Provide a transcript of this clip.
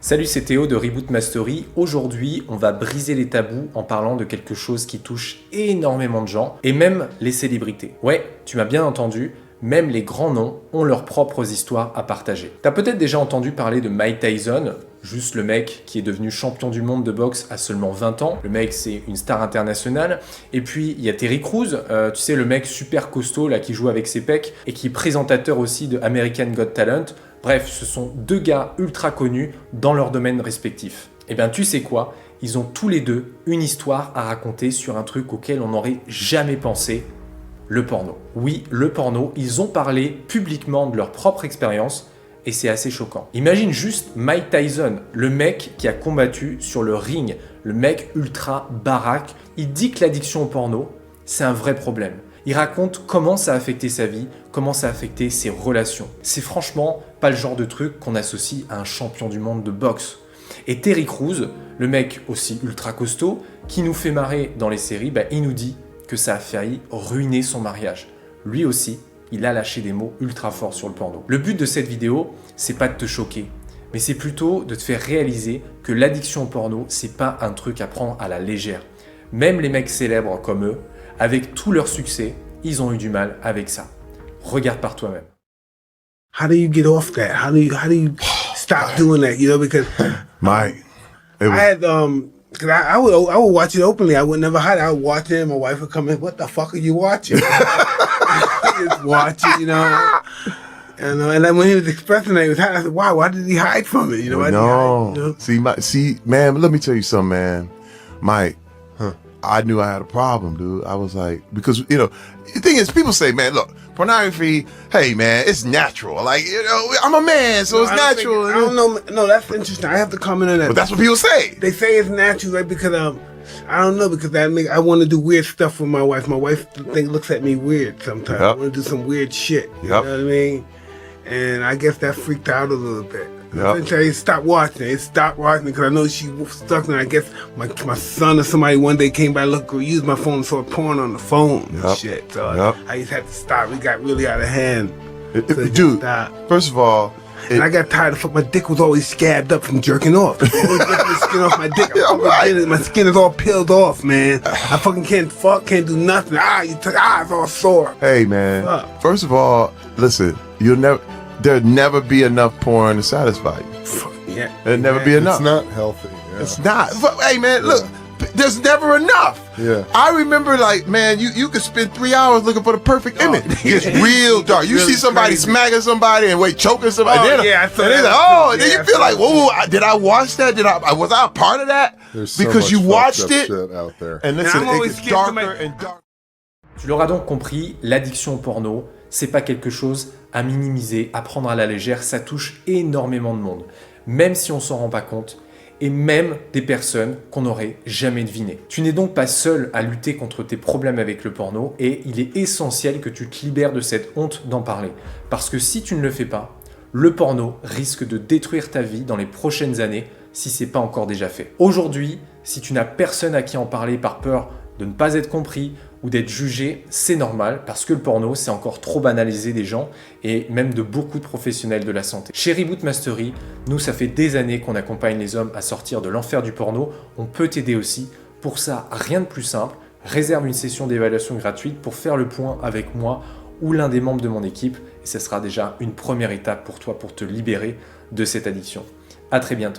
Salut, c'est Théo de Reboot Mastery. Aujourd'hui, on va briser les tabous en parlant de quelque chose qui touche énormément de gens, et même les célébrités. Ouais, tu m'as bien entendu, même les grands noms ont leurs propres histoires à partager. T'as peut-être déjà entendu parler de Mike Tyson, juste le mec qui est devenu champion du monde de boxe à seulement 20 ans. Le mec, c'est une star internationale. Et puis, il y a Terry Crews, tu sais, le mec super costaud là, qui joue avec ses pecs et qui est présentateur aussi de American Got Talent. Bref, ce sont deux gars ultra connus dans leur domaine respectif. Et bien, tu sais quoi? Ils ont tous les deux une histoire à raconter sur un truc auquel on n'aurait jamais pensé, le porno. Oui, le porno, ils ont parlé publiquement de leur propre expérience et c'est assez choquant. Imagine juste Mike Tyson, le mec qui a combattu sur le ring, le mec ultra baraque. Il dit que l'addiction au porno, c'est un vrai problème. Il raconte comment ça a affecté sa vie, comment ça a affecté ses relations. C'est franchement pas le genre de truc qu'on associe à un champion du monde de boxe. Et Terry Crews, le mec aussi ultra costaud, qui nous fait marrer dans les séries, il nous dit que ça a failli ruiner son mariage. Lui aussi, il a lâché des mots ultra forts sur le porno. Le but de cette vidéo, c'est pas de te choquer, mais c'est plutôt de te faire réaliser que l'addiction au porno, c'est pas un truc à prendre à la légère. Même les mecs célèbres comme eux, avec tout leur succès, ils ont eu du mal avec ça. Regarde par toi-même. How do you get off that? How do you stop doing that? You know, because Mike, it I was, had cause I would watch it openly. I would never hide it. I would watch it. And my wife would come in. What the fuck are you watching? Just watch it, you know. And then when he was expressing that he was hiding, I said, "Wow, why did he hide from it? You know, why did he hide, you know? see, man, let me tell you something, man. Mike, I knew I had a problem, dude. I was like, because, you know, the thing is, people say, man, look, pornography, hey, man, it's natural. Like, you know, I'm a man, so it's natural. I don't know. No, that's interesting. I have to comment on that. But that's what people say. They say it's natural, right? Because I don't know, because I want to do weird stuff with my wife. My wife looks at me weird sometimes. I want to do some weird shit. You know what I mean? And I guess that freaked out a little bit. I tell stop watching it. Stop watching it because I know she was stuck. And I guess my son or somebody one day came by, used my phone and saw porn on the phone and shit. So I just had to stop. We got really out of hand. Dude, first of all, and I got tired of my dick was always scabbed up from jerking off. Always ripping the skin off my dick. My skin is all peeled off, man. I fucking can't fuck, can't do nothing. It's all sore. Hey, man. First of all, listen, there'll never be enough porn to satisfy you. Yeah. There'll never be enough. It's not healthy. Yeah. It's not. Hey, man, look, there's never enough. Yeah. I remember, like, man, you could spend 3 hours looking for the perfect image. It's real dark. You really see somebody crazy. smacking somebody and choking somebody. Oh, then, yeah, I saw and that. then, oh, and then Yeah, you feel like, whoa, did I watch that? Was I a part of that? There's so Because much you fucked watched up it. shit out there. And listen, I'm it always gets scared darker somebody- and darker. Tu l'auras donc compris, l'addiction au porno, c'est pas quelque chose à minimiser, à prendre à la légère, ça touche énormément de monde, même si on s'en rend pas compte, et même des personnes qu'on n'aurait jamais devinées. Tu n'es donc pas seul à lutter contre tes problèmes avec le porno, et il est essentiel que tu te libères de cette honte d'en parler, parce que si tu ne le fais pas, le porno risque de détruire ta vie dans les prochaines années si c'est pas encore déjà fait. Aujourd'hui, si tu n'as personne à qui en parler par peur de ne pas être compris ou d'être jugé, c'est normal parce que le porno, c'est encore trop banalisé des gens et même de beaucoup de professionnels de la santé. Chez Reboot Mastery, nous, ça fait des années qu'on accompagne les hommes à sortir de l'enfer du porno. On peut t'aider aussi. Pour ça, rien de plus simple. Réserve une session d'évaluation gratuite pour faire le point avec moi ou l'un des membres de mon équipe. Et ce sera déjà une première étape pour toi pour te libérer de cette addiction. À très bientôt.